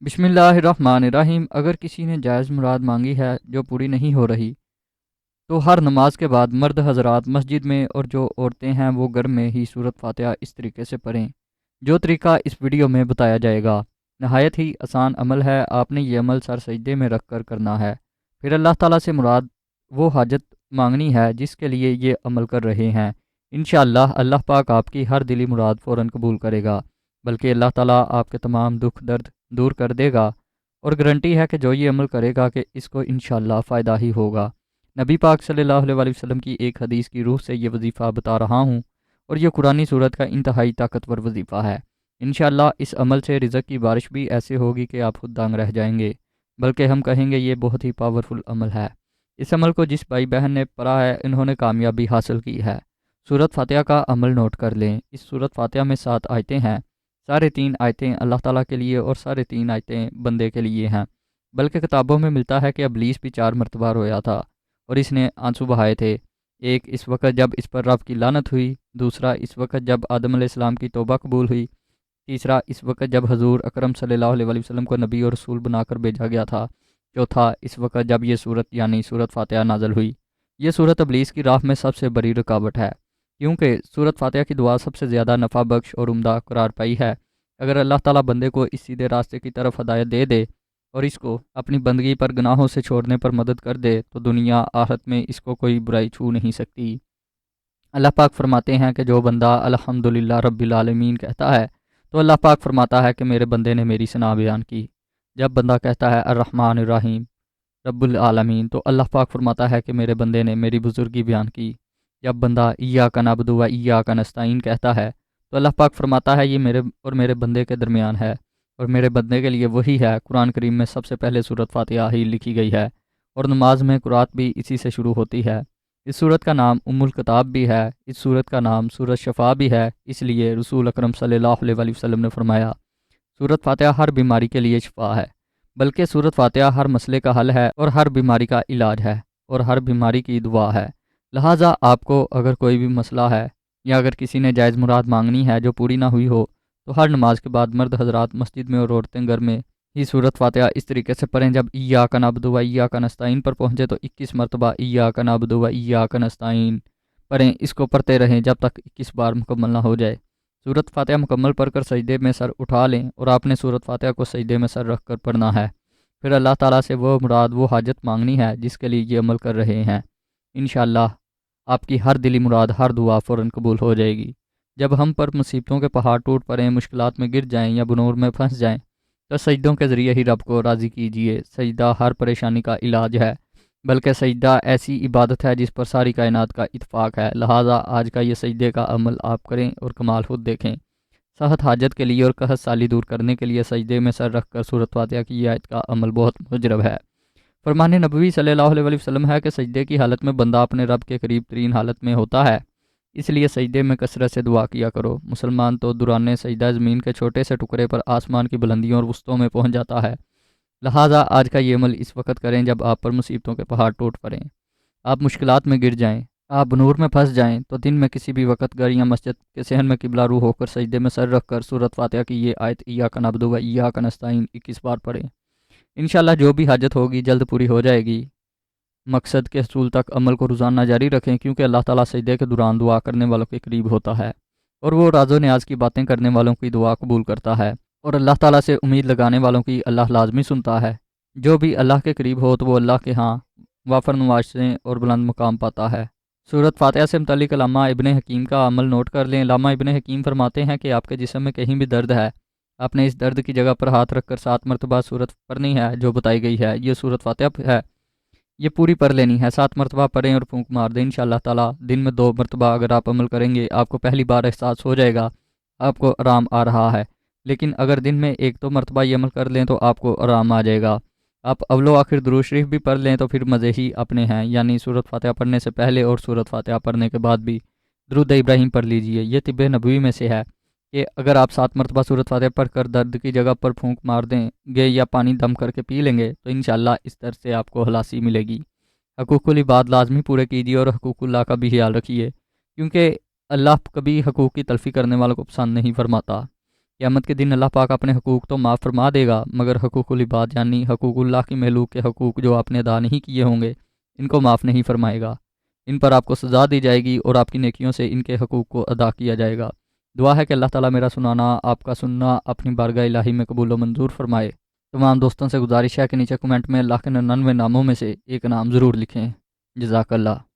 بسم اللہ الرحمن الرحیم۔ اگر کسی نے جائز مراد مانگی ہے جو پوری نہیں ہو رہی تو ہر نماز کے بعد مرد حضرات مسجد میں اور جو عورتیں ہیں وہ گھر میں ہی سورت فاتحہ اس طریقے سے پڑھیں جو طریقہ اس ویڈیو میں بتایا جائے گا۔ نہایت ہی آسان عمل ہے، آپ نے یہ عمل سر سجدے میں رکھ کر کرنا ہے۔ پھر اللہ تعالیٰ سے مراد وہ حاجت مانگنی ہے جس کے لیے یہ عمل کر رہے ہیں۔ انشاءاللہ اللہ پاک آپ کی ہر دلی مراد فوراً قبول کرے گا، بلکہ اللہ تعالیٰ آپ کے تمام دکھ درد دور کر دے گا، اور گارنٹی ہے کہ جو یہ عمل کرے گا کہ اس کو انشاءاللہ فائدہ ہی ہوگا۔ نبی پاک صلی اللہ علیہ وسلم کی ایک حدیث کی روح سے یہ وظیفہ بتا رہا ہوں، اور یہ قرآنی صورت کا انتہائی طاقتور وظیفہ ہے۔ انشاءاللہ اس عمل سے رزق کی بارش بھی ایسے ہوگی کہ آپ خود دانگ رہ جائیں گے، بلکہ ہم کہیں گے یہ بہت ہی پاورفل عمل ہے۔ اس عمل کو جس بھائی بہن نے پڑھا ہے انہوں نے کامیابی حاصل کی ہے۔ سورت فاتحہ کا عمل نوٹ کر لیں۔ اس سورت فاتحہ میں 7 آیتیں ہیں، سارے 3 آیتیں اللہ تعالیٰ کے لیے اور سارے 3 آیتیں بندے کے لیے ہیں، بلکہ کتابوں میں ملتا ہے کہ ابلیس بھی 4 مرتبہ رویا تھا اور اس نے آنسو بہائے تھے۔ ایک اس وقت جب اس پر رب کی لعنت ہوئی، دوسرا اس وقت جب آدم علیہ السلام کی توبہ قبول ہوئی، تیسرا اس وقت جب حضور اکرم صلی اللہ علیہ وسلم کو نبی اور رسول بنا کر بھیجا گیا تھا، چوتھا اس وقت جب یہ صورت یعنی سورت فاتحہ نازل ہوئی۔ یہ صورت ابلیس کی راہ میں سب سے بڑی رکاوٹ ہے، کیونکہ سورت فاتحہ کی دعا سب سے زیادہ نفع بخش اور عمدہ قرار پائی ہے۔ اگر اللہ تعالیٰ بندے کو اس سیدھے راستے کی طرف ہدایت دے دے اور اس کو اپنی بندگی پر گناہوں سے چھوڑنے پر مدد کر دے تو دنیا آخرت میں اس کو کوئی برائی چھو نہیں سکتی۔ اللہ پاک فرماتے ہیں کہ جو بندہ الحمدللہ رب العالمین کہتا ہے تو اللہ پاک فرماتا ہے کہ میرے بندے نے میری ثنا بیان کی۔ جب بندہ کہتا ہے الرحمن الرحیم رب العالمین تو اللہ پاک فرماتا ہے کہ میرے بندے نے میری بزرگی بیان کی۔ جب بندہ ایاک نعبد و ایاک نستعین کہتا ہے تو اللہ پاک فرماتا ہے یہ میرے اور میرے بندے کے درمیان ہے، اور میرے بندے کے لیے وہی ہے۔ قرآن کریم میں سب سے پہلے سورت فاتحہ ہی لکھی گئی ہے، اور نماز میں قرات بھی اسی سے شروع ہوتی ہے۔ اس صورت کا نام ام الکتاب بھی ہے، اس صورت کا نام سورت شفا بھی ہے، اس لیے رسول اکرم صلی اللہ علیہ وسلم نے فرمایا سورت فاتحہ ہر بیماری کے لیے شفا ہے، بلکہ سورت فاتحہ ہر مسئلے کا حل ہے اور ہر بیماری کا علاج ہے اور ہر بیماری کی دعا ہے۔ لہٰذا آپ کو اگر کوئی بھی مسئلہ ہے یا اگر کسی نے جائز مراد مانگنی ہے جو پوری نہ ہوئی ہو تو ہر نماز کے بعد مرد حضرات مسجد میں اور عورتیں گھر میں ہی سورت فاتحہ اس طریقے سے پڑھیں۔ جب ایاک نعبد و ایاک نستعین پر پہنچے تو 21 مرتبہ ایاک نعبد و ایاک نستعین پڑھیں، اس کو پڑھتے رہیں جب تک 21 بار مکمل نہ ہو جائے۔ سورت فاتحہ مکمل پڑھ کر سجدے میں سر اٹھا لیں، اور آپ نے سورت فاتحہ کو سجدے میں سر رکھ کر پڑھنا ہے۔ پھر اللہ تعالیٰ سے وہ مراد وہ حاجت مانگنی ہے جس کے لیے یہ عمل کر رہے ہیں۔ انشاءاللہ آپ کی ہر دلی مراد ہر دعا فوراً قبول ہو جائے گی۔ جب ہم پر مصیبتوں کے پہاڑ ٹوٹ پڑیں، مشکلات میں گر جائیں یا بنور میں پھنس جائیں تو سجدوں کے ذریعے ہی رب کو راضی کیجیے۔ سجدہ ہر پریشانی کا علاج ہے، بلکہ سجدہ ایسی عبادت ہے جس پر ساری کائنات کا اتفاق ہے۔ لہٰذا آج کا یہ سجدے کا عمل آپ کریں اور کمال خود دیکھیں۔ صحت حاجت کے لیے اور قحط سالی دور کرنے کے لیے سجدے میں سر رکھ کر سورت فاتحہ کی یہ آیت کا عمل بہت مجرب ہے۔ فرمان نبوی صلی اللہ علیہ وسلم ہے کہ سجدے کی حالت میں بندہ اپنے رب کے قریب ترین حالت میں ہوتا ہے، اس لیے سجدے میں کثرت سے دعا کیا کرو۔ مسلمان تو دوران سجدہ زمین کے چھوٹے سے ٹکڑے پر آسمان کی بلندیوں اور وسطوں میں پہنچ جاتا ہے۔ لہٰذا آج کا یہ عمل اس وقت کریں جب آپ پر مصیبتوں کے پہاڑ ٹوٹ پڑیں، آپ مشکلات میں گر جائیں، آپ بنور میں پھنس جائیں تو دن میں کسی بھی وقت گھر یا مسجد کے صحن میں قبلہ رو ہو کر سجدے میں سر رکھ کر سورت فاتحہ کی یہ آیت ایاک نعبد و ایاک نستعین 21 بار پڑھیں۔ انشاءاللہ جو بھی حاجت ہوگی جلد پوری ہو جائے گی۔ مقصد کے حصول تک عمل کو روزانہ جاری رکھیں، کیونکہ اللہ تعالیٰ سجدے کے دوران دعا کرنے والوں کے قریب ہوتا ہے، اور وہ راز و نیاز کی باتیں کرنے والوں کی دعا قبول کرتا ہے، اور اللہ تعالیٰ سے امید لگانے والوں کی اللہ لازمی سنتا ہے۔ جو بھی اللہ کے قریب ہو تو وہ اللہ کے ہاں وافر نوازشیں اور بلند مقام پاتا ہے۔ سورت فاتحہ سے متعلق علامہ ابن حکیم کا عمل نوٹ کر لیں۔ علامہ ابن حکیم فرماتے ہیں کہ آپ کے جسم میں کہیں بھی درد ہے، آپ نے اس درد کی جگہ پر ہاتھ رکھ کر 7 مرتبہ سورت پڑھنی ہے جو بتائی گئی ہے۔ یہ سورت فاتحہ ہے، یہ پوری پڑھ لینی ہے، 7 مرتبہ پڑھیں اور پھونک مار دیں۔ انشاءاللہ تعالیٰ دن میں 2 مرتبہ اگر آپ عمل کریں گے آپ کو پہلی بار احساس ہو جائے گا آپ کو آرام آ رہا ہے، لیکن اگر دن میں 1-2 مرتبہ یہ عمل کر لیں تو آپ کو آرام آ جائے گا۔ آپ اول و آخر درود شریف بھی پڑھ لیں تو پھر مزے ہی اپنے ہیں، یعنی سورت فاتحہ پڑھنے سے پہلے اور سورت فاتحہ پڑھنے کے بعد بھی درود ابراہیم پڑھ لیجئے۔ یہ طب نبوی میں سے ہے کہ اگر آپ 7 مرتبہ سورت فاتحہ پڑھ کر درد کی جگہ پر پھونک مار دیں گے یا پانی دم کر کے پی لیں گے تو انشاءاللہ اس درد سے آپ کو خلاصی ملے گی۔ حقوق العباد لازمی پورے کیجیے اور حقوق اللہ کا بھی خیال رکھیے، کیونکہ اللہ کبھی حقوق کی تلفی کرنے والوں کو پسند نہیں فرماتا۔ قیامت کے دن اللہ پاک اپنے حقوق تو معاف فرما دے گا، مگر حقوق العباد یعنی حقوق اللہ کی مخلوق کے حقوق جو آپ نے ادا نہیں کیے ہوں گے، ان کو معاف نہیں فرمائے گا۔ ان پر آپ کو سزا دی جائے گی اور آپ کی نیکیوں سے ان کے حقوق کو ادا کیا جائے گا۔ دعا ہے کہ اللہ تعالیٰ میرا سنانا، آپ کا سننا اپنی بارگاہ الہی میں قبول و منظور فرمائے۔ تمام دوستوں سے گزارش ہے کہ نیچے کمنٹ میں اللہ کے 99 ناموں میں سے ایک نام ضرور لکھیں۔ جزاک اللہ۔